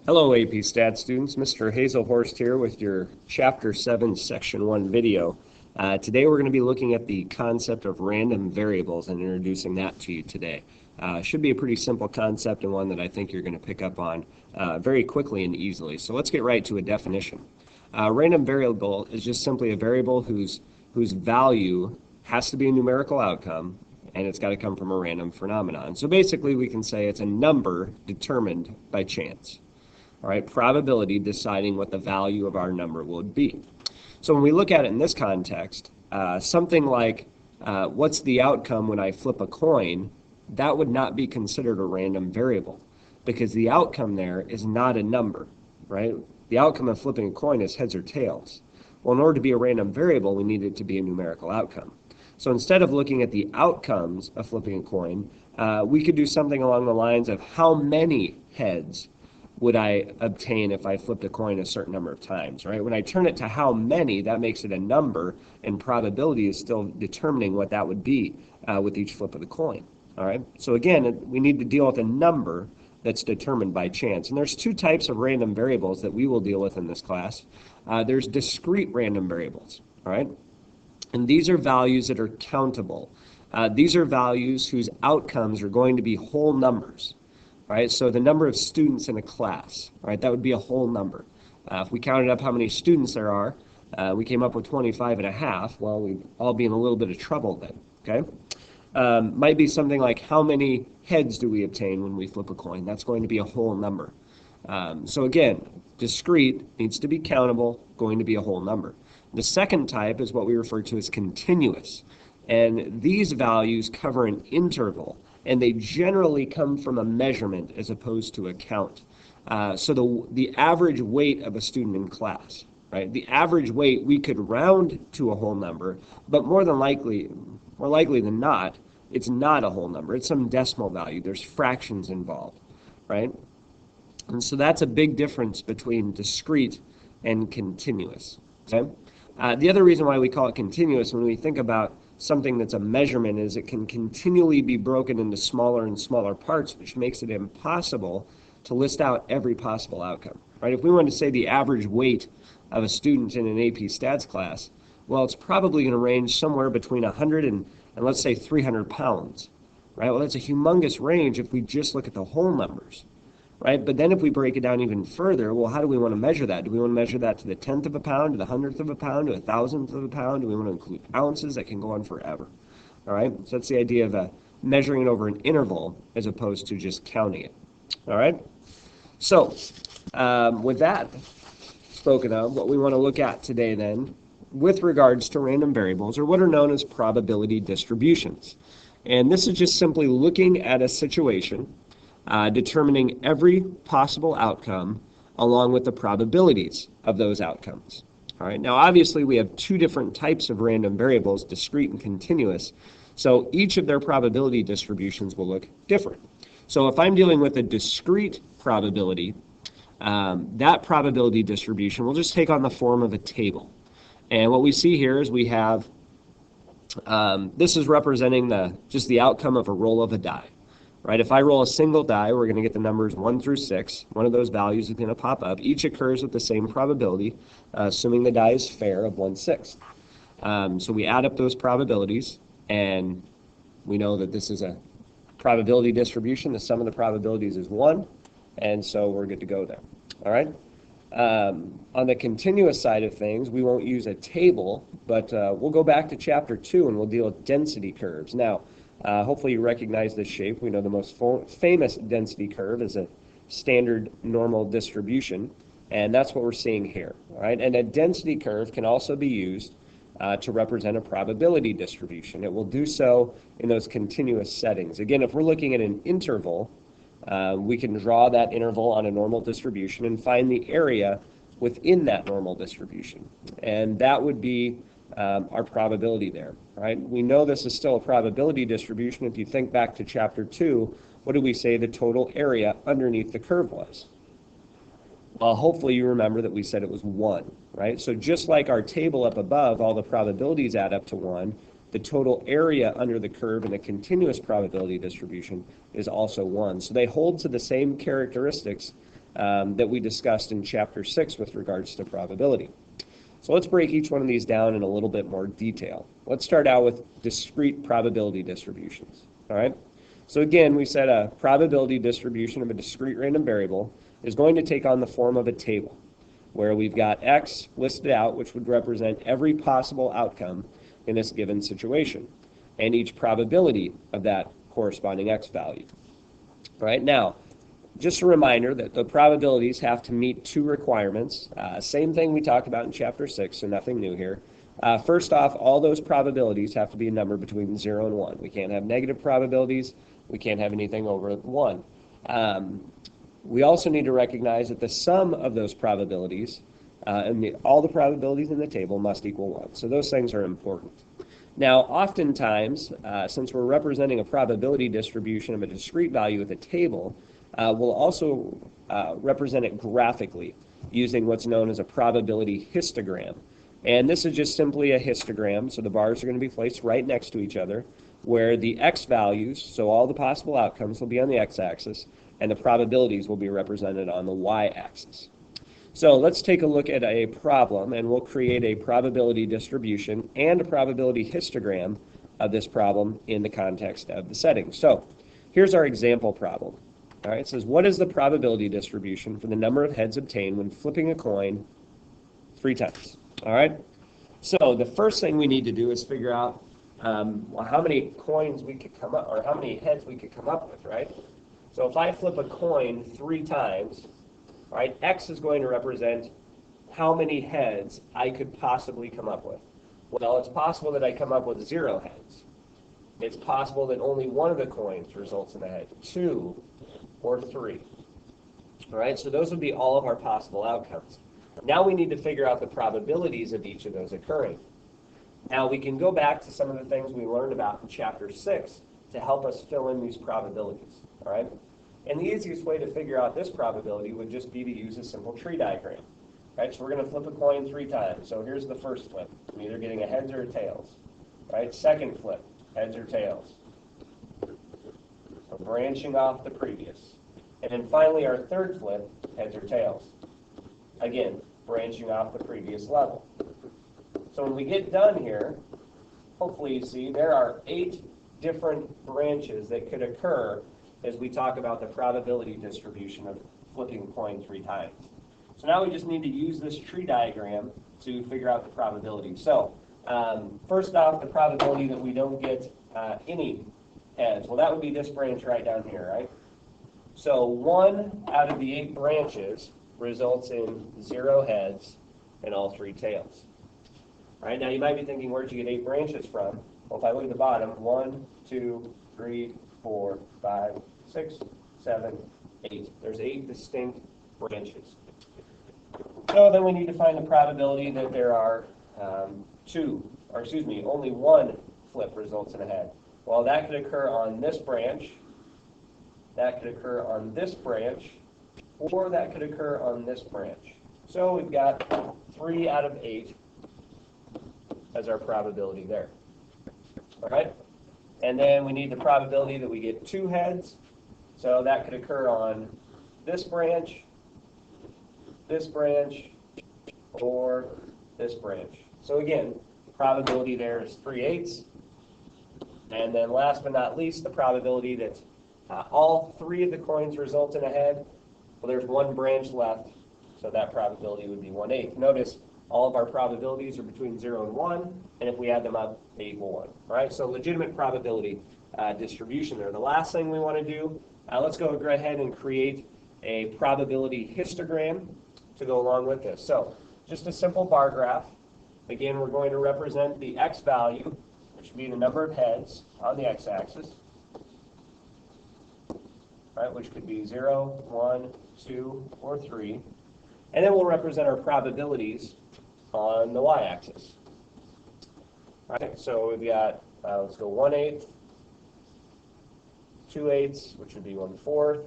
Hello AP Stat students, Mr. Hazelhorst here with your Chapter 7 Section 1 video. Today we're going to be looking at the concept of random variables and introducing that to you today. Should be a pretty simple concept and one that I think you're going to pick up on very quickly and easily. So let's get right to a definition. Random variable is just simply a variable whose value has to be a numerical outcome, and it's got to come from a random phenomenon. So basically we can say it's a number determined by chance. All right, probability deciding what the value of our number would be. So when we look at it in this context, something like what's the outcome when I flip a coin, that would not be considered a random variable because the outcome there is not a number, right? The outcome of flipping a coin is heads or tails. Well, in order to be a random variable, we need it to be a numerical outcome. So instead of looking at the outcomes of flipping a coin, we could do something along the lines of how many heads would I obtain if I flipped a coin a certain number of times, right? When I turn it to how many, that makes it a number, and probability is still determining what that would be with each flip of the coin, all right? So again, we need to deal with a number that's determined by chance. And there's two types of random variables that we will deal with in this class. There's discrete random variables, all right? And these are values that are countable. These are values whose outcomes are going to be whole numbers. Right, so the number of students in a class, right, that would be a whole number. If we counted up how many students there are, we came up with 25 and a half. Well, we'd all be in a little bit of trouble then, okay? Might be something like how many heads do we obtain when we flip a coin? That's going to be a whole number. So again, discrete needs to be countable, going to be a whole number. The second type is what we refer to as continuous. And these values cover an interval, and they generally come from a measurement as opposed to a count. So the average weight of a student in class, right? The average weight we could round to a whole number, but more likely than not, it's not a whole number. It's some decimal value. There's fractions involved, right? And so that's a big difference between discrete and continuous, okay? The other reason why we call it continuous, when we think about something that's a measurement, is it can continually be broken into smaller and smaller parts, which makes it impossible to list out every possible outcome, right? If we wanted to say the average weight of a student in an AP Stats class, well, it's probably going to range somewhere between 100 and let's say 300 pounds, right? Well, that's a humongous range if we just look at the whole numbers, right? But then if we break it down even further, well, how do we want to measure that? Do we want to measure that to the 10th of a pound, to the 100th of a pound, to a 1,000th of a pound? Do we want to include ounces? That can go on forever, all right? So that's the idea of measuring it over an interval as opposed to just counting it, all right? So with that spoken of, what we want to look at today then with regards to random variables are what are known as probability distributions. And this is just simply looking at a situation, determining every possible outcome along with the probabilities of those outcomes. All right, now obviously we have two different types of random variables, discrete and continuous, so each of their probability distributions will look different. So if I'm dealing with a discrete probability, that probability distribution will just take on the form of a table. And what we see here is we have, this is representing just the outcome of a roll of a die. Right, if I roll a single die, we're going to get the numbers 1 through 6. One of those values is going to pop up. Each occurs with the same probability, assuming the die is fair, of 1/6. So we add up those probabilities, and we know that this is a probability distribution. The sum of the probabilities is 1, and so we're good to go there. All right. On the continuous side of things, we won't use a table, but we'll go back to Chapter 2, and we'll deal with density curves. Now, hopefully you recognize this shape. We know the most famous density curve is a standard normal distribution, and that's what we're seeing here. All right? And a density curve can also be used to represent a probability distribution. It will do so in those continuous settings. Again, if we're looking at an interval, we can draw that interval on a normal distribution and find the area within that normal distribution. And that would be our probability there, right? We know this is still a probability distribution. If you think back to Chapter 2, what did we say the total area underneath the curve was? Well, hopefully you remember that we said it was 1, right? So just like our table up above, all the probabilities add up to 1, the total area under the curve in a continuous probability distribution is also 1. So they hold to the same characteristics that we discussed in Chapter 6 with regards to probability. So let's break each one of these down in a little bit more detail. Let's start out with discrete probability distributions. All right. So again, we said a probability distribution of a discrete random variable is going to take on the form of a table, where we've got x listed out, which would represent every possible outcome in this given situation, and each probability of that corresponding x value. All right. Now, just a reminder that the probabilities have to meet two requirements. Same thing we talked about in Chapter 6, so nothing new here. First off, all those probabilities have to be a number between 0 and 1. We can't have negative probabilities. We can't have anything over 1. We also need to recognize that the sum of those probabilities and all the probabilities in the table must equal 1. So those things are important. Now, oftentimes, since we're representing a probability distribution of a discrete value with a table, we'll also represent it graphically using what's known as a probability histogram. And this is just simply a histogram, so the bars are going to be placed right next to each other, where the x values, so all the possible outcomes, will be on the x-axis, and the probabilities will be represented on the y-axis. So let's take a look at a problem, and we'll create a probability distribution and a probability histogram of this problem in the context of the setting. So here's our example problem. All right, it says, what is the probability distribution for the number of heads obtained when flipping a coin 3 times? All right, so the first thing we need to do is figure out how many coins we could come up, or how many heads we could come up with, right? So if I flip a coin 3 times, all right, x is going to represent how many heads I could possibly come up with. Well, it's possible that I come up with 0 heads. It's possible that only one of the coins results in a head, 2 or 3. All right, so those would be all of our possible outcomes. Now we need to figure out the probabilities of each of those occurring. Now we can go back to some of the things we learned about in Chapter 6 to help us fill in these probabilities. All right, and the easiest way to figure out this probability would just be to use a simple tree diagram. All right, so we're going to flip a coin 3 times. So here's the first flip. I'm either getting a heads or a tails. All right, second flip, heads or tails. So branching off the previous. And then finally our third flip, heads or tails. Again, branching off the previous level. So when we get done here, hopefully you see there are 8 different branches that could occur as we talk about the probability distribution of flipping a coin 3 times. So now we just need to use this tree diagram to figure out the probability. So first off, the probability that we don't get any heads, well, that would be this branch right down here, right? So 1 out of the 8 branches results in 0 heads and all 3 tails. All right, now you might be thinking, where'd you get 8 branches from? Well, if I look at the bottom, 1, 2, 3, 4, 5, 6, 7, 8. There's 8 distinct branches. So then we need to find the probability that there are only 1 flip results in a head. Well, that could occur on this branch, that could occur on this branch, or that could occur on this branch. So we've got 3 out of 8 as our probability there. All right? And then we need the probability that we get 2 heads. So that could occur on this branch, or this branch. So again, probability there is 3/8. And then last but not least, the probability that all 3 of the coins result in a head. Well, there's 1 branch left, so that probability would be 1/8. Notice all of our probabilities are between 0 and 1, and if we add them up, they equal 1. All right, so legitimate probability distribution there. The last thing we want to do, let's go ahead and create a probability histogram to go along with this. So just a simple bar graph. Again, we're going to represent the x value, which would be the number of heads on the x-axis, right, which could be 0, 1, 2, or 3. And then we'll represent our probabilities on the y-axis. All right, so we've got, let's go 1/8, 2/8, which would be 1/4,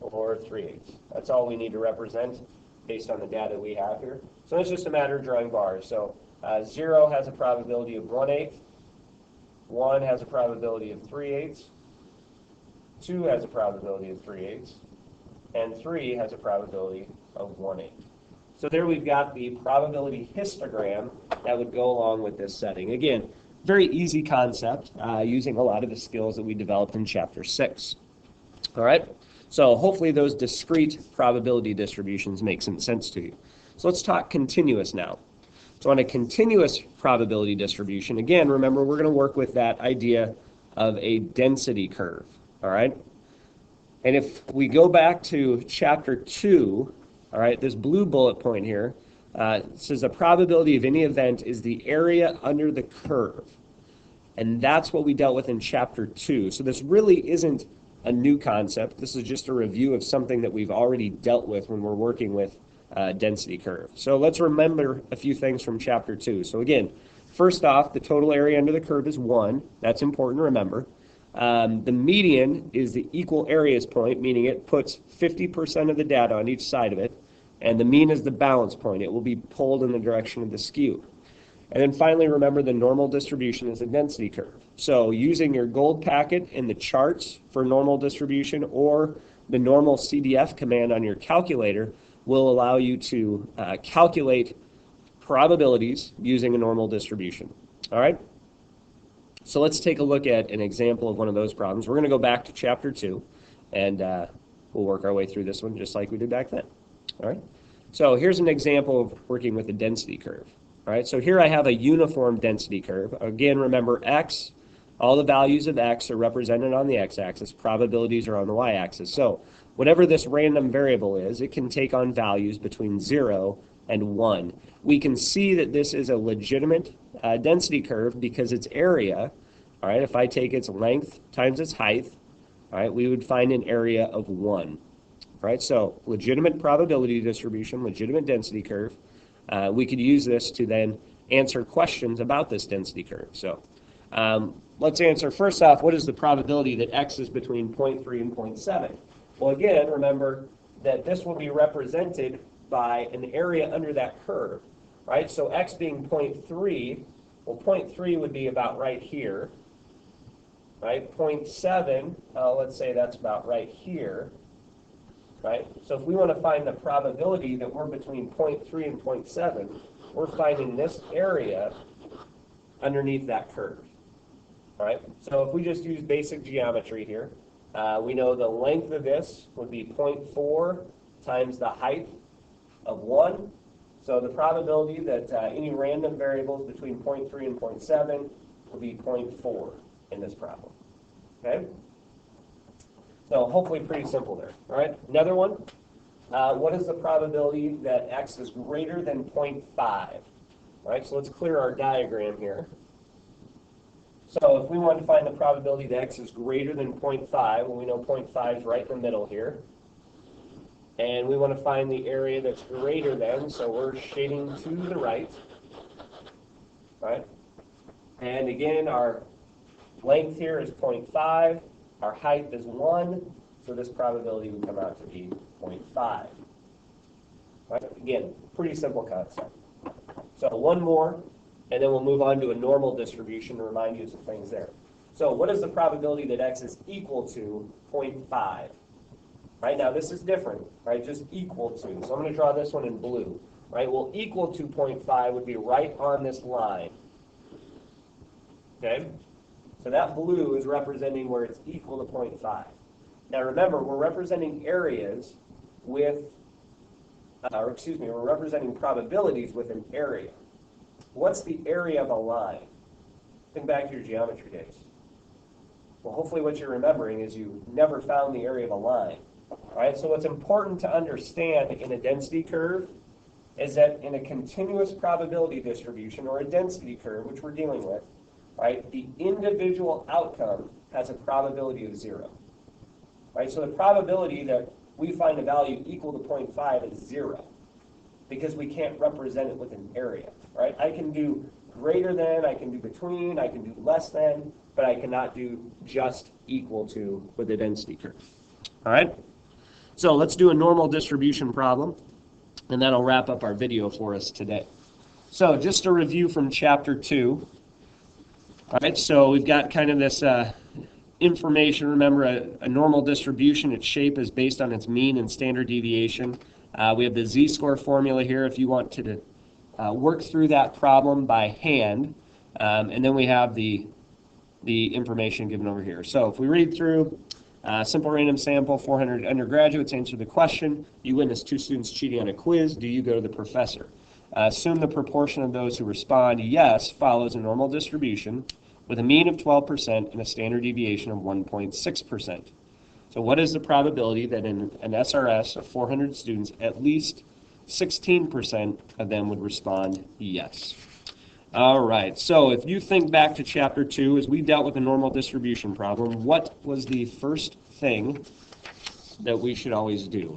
or 3/8. That's all we need to represent based on the data we have here. So it's just a matter of drawing bars. So 0 has a probability of 1/8, 1 has a probability of 3/8, 2 has a probability of 3/8, and 3 has a probability of 1/8. So there we've got the probability histogram that would go along with this setting. Again, very easy concept using a lot of the skills that we developed in Chapter 6. All right, so hopefully those discrete probability distributions make some sense to you. So let's talk continuous now. So on a continuous probability distribution, again, remember we're going to work with that idea of a density curve, all right? And if we go back to Chapter 2, all right, this blue bullet point here says the probability of any event is the area under the curve. And that's what we dealt with in Chapter 2. So this really isn't a new concept. This is just a review of something that we've already dealt with when we're working with density curve. So let's remember a few things from Chapter 2. So again, first off, the total area under the curve is 1. That's important to remember. The median is the equal areas point, meaning it puts 50% of the data on each side of it. And the mean is the balance point. It will be pulled in the direction of the skew. And then finally, remember the normal distribution is a density curve. So using your gold packet in the charts for normal distribution or the normal CDF command on your calculator will allow you to calculate probabilities using a normal distribution. All right? So let's take a look at an example of one of those problems. We're going to go back to Chapter 2, and we'll work our way through this one just like we did back then. All right? So here's an example of working with a density curve. All right, so here I have a uniform density curve. Again, remember x, all the values of x are represented on the x-axis. Probabilities are on the y-axis. So whatever this random variable is, it can take on values between 0 and 1. We can see that this is a legitimate density curve because its area, all right, if I take its length times its height, all right, we would find an area of 1. All right, so legitimate probability distribution, legitimate density curve. We could use this to then answer questions about this density curve. So let's answer first off, what is the probability that x is between 0.3 and 0.7? Well, again, remember that this will be represented by an area under that curve, right? So x being 0.3, well, 0.3 would be about right here, right? 0.7, let's say that's about right here. Right? So if we want to find the probability that we're between 0.3 and 0.7, we're finding this area underneath that curve. All right? So if we just use basic geometry here, we know the length of this would be 0.4 times the height of 1. So the probability that any random variables between 0.3 and 0.7 will be 0.4 in this problem. Okay? So hopefully pretty simple there. All right, another one. What is the probability that x is greater than 0.5? All right, so let's clear our diagram here. So if we want to find the probability that x is greater than 0.5, well, we know 0.5 is right in the middle here. And we want to find the area that's greater than, so we're shading to the right. All right, and again, our length here is 0.5. Our height is 1, so this probability would come out to be 0.5. Right? Again, pretty simple concept. So one more, and then we'll move on to a normal distribution to remind you some things there. So what is the probability that x is equal to 0.5? Right, now this is different, right, just equal to. So I'm going to draw this one in blue. Right, well, equal to 0.5 would be right on this line. Okay? So that blue is representing where it's equal to 0.5. Now remember, we're representing areas with, we're representing probabilities with an area. What's the area of a line? Think back to your geometry days. Well, hopefully what you're remembering is you never found the area of a line. All right, so what's important to understand in a density curve is that in a continuous probability distribution or a density curve, which we're dealing with, right, the individual outcome has a probability of 0. Right, so the probability that we find a value equal to 0.5 is 0 because we can't represent it with an area. Right, I can do greater than, I can do between, I can do less than, but I cannot do just equal to with a density curve. All right, so let's do a normal distribution problem, and that'll wrap up our video for us today. So just a review from Chapter 2. All right, so we've got kind of this information, remember a normal distribution, its shape is based on its mean and standard deviation. We have the z-score formula here if you want to work through that problem by hand. And then we have the information given over here. So if we read through, simple random sample, 400 undergraduates answer the question. You witness 2 students cheating on a quiz. Do you go to the professor? Assume the proportion of those who respond yes follows a normal distribution with a mean of 12% and a standard deviation of 1.6%. So what is the probability that in an SRS of 400 students, at least 16% of them would respond yes? All right, so if you think back to chapter 2, as we dealt with a normal distribution problem, what was the first thing that we should always do?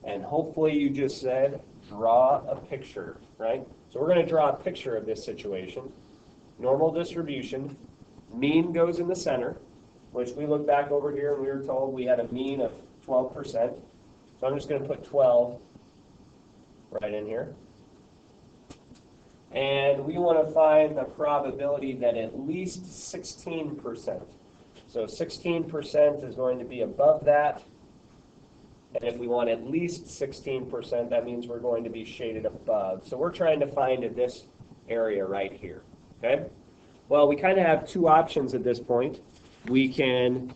And hopefully you just said, draw a picture, right? So we're going to draw a picture of this situation. Normal distribution, mean goes in the center, which we look back over here and we were told we had a mean of 12%. So I'm just going to put 12 right in here. And we want to find the probability that at least 16%. So 16% is going to be above that. And if we want at least 16%, that means we're going to be shaded above. So we're trying to find in this area right here. Okay? Well, we kind of have 2 options at this point. We can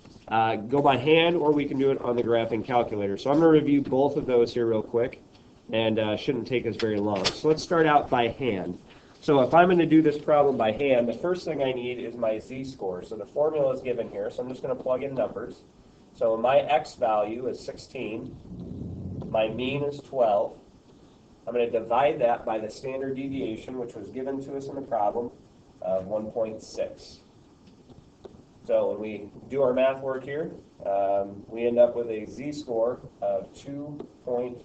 go by hand or we can do it on the graphing calculator. So I'm going to review both of those here real quick, and shouldn't take us very long. So let's start out by hand. So if I'm going to do this problem by hand, the first thing I need is my z-score. So the formula is given here, so I'm just going to plug in numbers. So my x value is 16. My mean is 12. I'm going to divide that by the standard deviation, which was given to us in the problem, of 1.6. So when we do our math work here, we end up with a z-score of 2.5.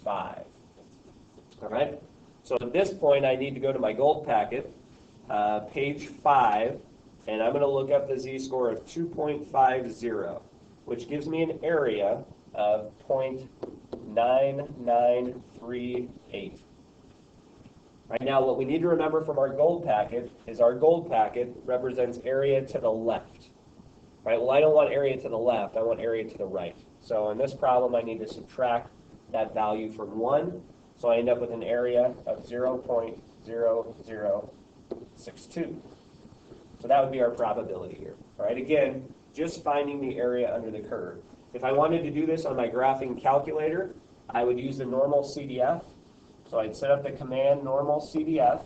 All right? So at this point, I need to go to my gold packet, page 5, and I'm going to look up the z-score of 2.50, which gives me an area of 0.9938. Right now, what we need to remember from our gold packet is our gold packet represents area to the left. Right? Well, I don't want area to the left. I want area to the right. So in this problem, I need to subtract that value from 1. So I end up with an area of 0.0062. So that would be our probability here. All right, again, just finding the area under the curve. If I wanted to do this on my graphing calculator, I would use the normal CDF. So I'd set up the command normal CDF.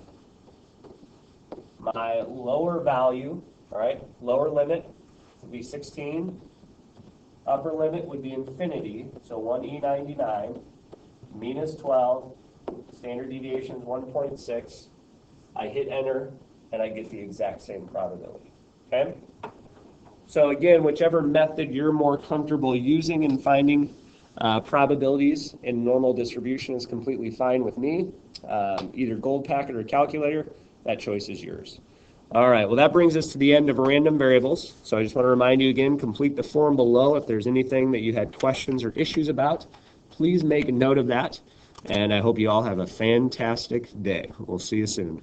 My lower value, all right, lower limit would be 16. Upper limit would be infinity, so 1e99. Mean is 12. Standard deviation is 1.6. I hit enter, and I get the exact same probability. Okay? So again, whichever method you're more comfortable using in finding probabilities in normal distribution is completely fine with me. Either gold packet or calculator, that choice is yours. All right, well, that brings us to the end of random variables. So I just want to remind you again, complete the form below. If there's anything that you had questions or issues about, please make a note of that. And I hope you all have a fantastic day. We'll see you soon.